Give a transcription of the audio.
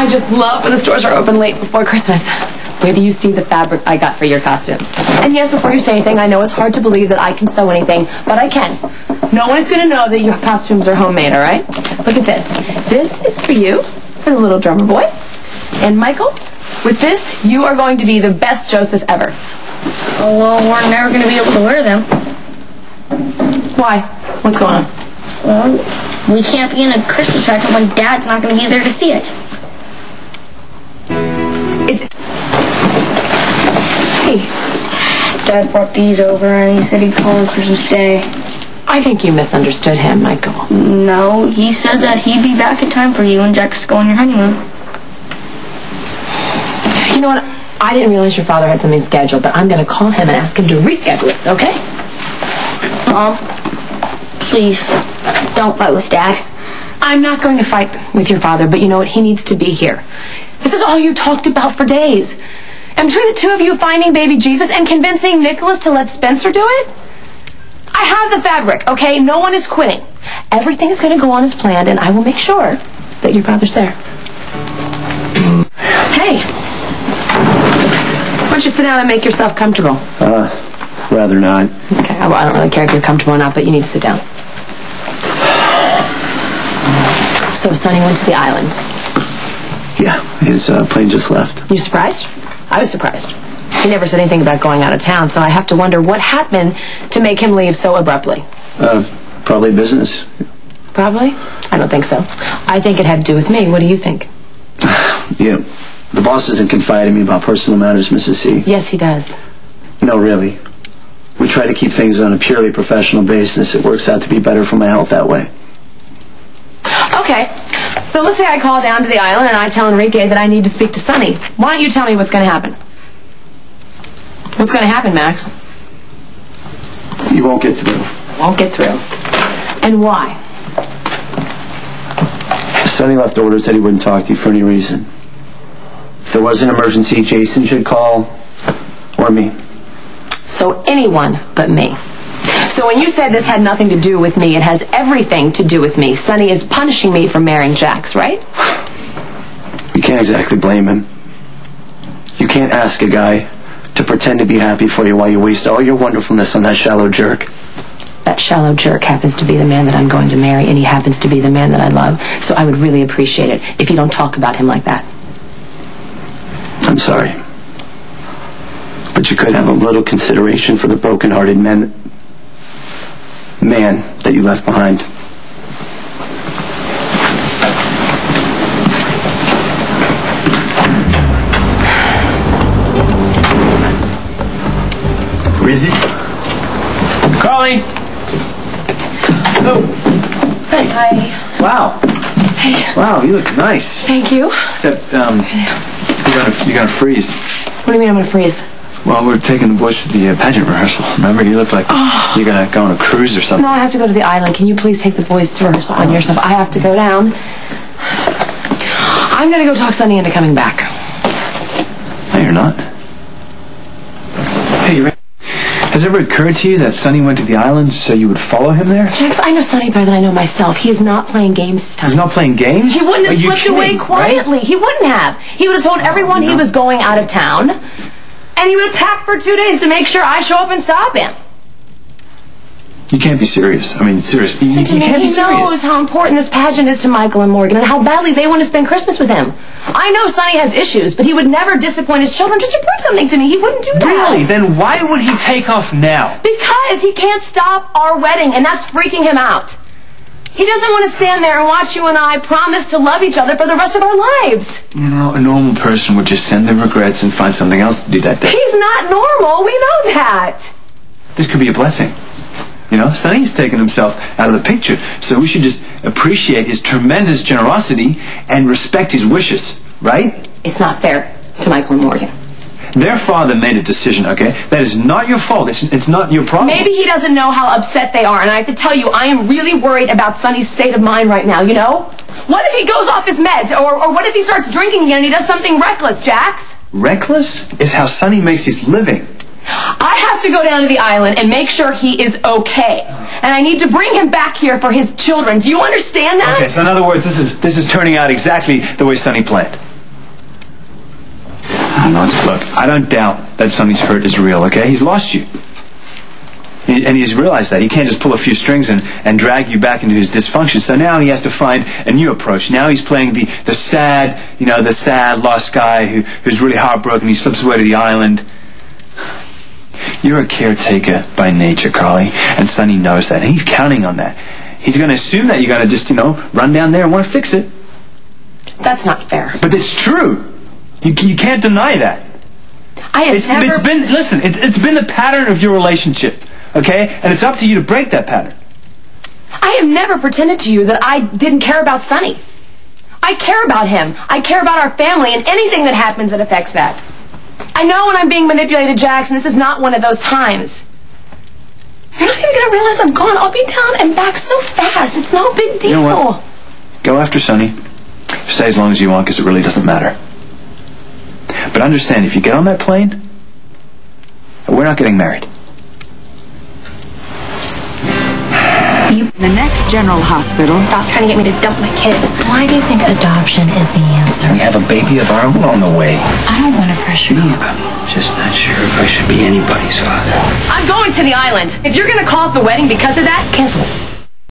I just love when the stores are open late before Christmas. Where do you see the fabric I got for your costumes? And yes, before you say anything, I know it's hard to believe that I can sew anything, but I can. No one is going to know that your costumes are homemade, all right? Look at this. This is for you, for the little drummer boy. And Michael, with this, you are going to be the best Joseph ever. Oh, well, we're never going to be able to wear them. Why? What's going on? Well, we can't be in a Christmas pageant when Dad's not going to be there to see it. Hey. Dad brought these over and he said he'd call on Christmas Day. I think you misunderstood him, Michael. No, he said that he'd be back in time for you and Jax to go on your honeymoon. You know what? I didn't realize your father had something scheduled, but I'm going to call him and ask him to reschedule it, okay? Mom, please, don't fight with Dad. I'm not going to fight with your father, but you know what? He needs to be here. This is all you talked about for days. And between the two of you finding baby Jesus and convincing Nicholas to let Spencer do it, I have the fabric, okay? No one is quitting. Everything is going to go on as planned, and I will make sure that your father's there. Hey. Why don't you sit down and make yourself comfortable? Rather not. Okay, well, I don't really care if you're comfortable or not, but you need to sit down. So Sonny went to the island. Yeah, his plane just left. You surprised? I was surprised. He never said anything about going out of town, so I have to wonder what happened to make him leave so abruptly. Probably business. Probably? I don't think so. I think it had to do with me. What do you think? Yeah, the boss doesn't confide in me about personal matters, Mrs. C. Yes, he does. No, really. We try to keep things on a purely professional basis. It works out to be better for my health that way. Okay, so let's say I call down to the island and I tell Enrique that I need to speak to Sonny. Why don't you tell me what's going to happen? What's going to happen, Max? You won't get through. Won't get through. And why? Sonny left orders that he wouldn't talk to you for any reason. If there was an emergency, Jason should call, or me. So anyone but me. So when you said this had nothing to do with me, it has everything to do with me. Sonny is punishing me for marrying Jax, right? You can't exactly blame him. You can't ask a guy to pretend to be happy for you while you waste all your wonderfulness on that shallow jerk. That shallow jerk happens to be the man that I'm going to marry, and he happens to be the man that I love. So I would really appreciate it if you don't talk about him like that. I'm sorry. But you could have a little consideration for the broken-hearted man that you left behind. Breezy? Carly! Oh. Hey. Hi. Wow. Hey. Wow, you look nice. Thank you. Except, you're gonna freeze. What do you mean I'm gonna freeze? Well, we're taking the boys to the pageant rehearsal. Remember, you look like you're gonna go on a cruise or something. No, I have to go to the island. Can you please take the boys to rehearsal on yourself? I have to go down. I'm gonna go talk Sonny into coming back. No, you're not. Hey, you ready? Has it ever occurred to you that Sonny went to the island so you would follow him there? Jax, I know Sonny better than I know myself. He is not playing games this time. He's not playing games? He wouldn't have slipped kidding, away quietly. Right? He wouldn't have. He would have told everyone he was going out of town. And he would have packed for 2 days to make sure I show up and stop him. You can't be serious. I mean, seriously. You can't be serious. He knows how important this pageant is to Michael and Morgan and how badly they want to spend Christmas with him. I know Sonny has issues, but he would never disappoint his children just to prove something to me. He wouldn't do that. Really? Then why would he take off now? Because he can't stop our wedding, and that's freaking him out. He doesn't want to stand there and watch you and I promise to love each other for the rest of our lives. You know, a normal person would just send their regrets and find something else to do that day. He's not normal. We know that. This could be a blessing. You know, Sonny's taken himself out of the picture, so we should just appreciate his tremendous generosity and respect his wishes, right? It's not fair to Michael and Morgan. Their father made a decision, okay? That is not your fault. It's not your problem. Maybe he doesn't know how upset they are, and I have to tell you, I am really worried about Sonny's state of mind right now, you know? What if he goes off his meds? Or what if he starts drinking again and he does something reckless, Jax? Reckless is how Sonny makes his living. I have to go down to the island and make sure he is okay. And I need to bring him back here for his children. Do you understand that? Okay, so in other words, this is turning out exactly the way Sonny planned. don't know. Look, I don't doubt that Sonny's hurt is real, okay? He's lost you. And he's realized that. He can't just pull a few strings and drag you back into his dysfunction. So now he has to find a new approach. Now he's playing the sad, the sad lost guy who's really heartbroken. He slips away to the island. You're a caretaker by nature, Carly, and Sonny knows that, and he's counting on that. He's going to assume that you're going to just, run down there and want to fix it. That's not fair. But it's true. You can't deny that. It's been the pattern of your relationship, okay? And it's up to you to break that pattern. I have never pretended to you that I didn't care about Sonny. I care about him. I care about our family and anything that happens that affects that. I know when I'm being manipulated, Jax, and this is not one of those times. You're not even going to realize I'm gone. I'll be down and back so fast. It's no big deal. You know what? Go after Sonny. Stay as long as you want, because it really doesn't matter. But understand, if you get on that plane, we're not getting married. The next General Hospital. Stop trying to get me to dump my kid. Why do you think adoption is the answer? We have a baby of our own on the way. I don't want to pressure you. I'm just not sure if I should be anybody's father. I'm going to the island. If you're going to call off the wedding because of that, cancel it.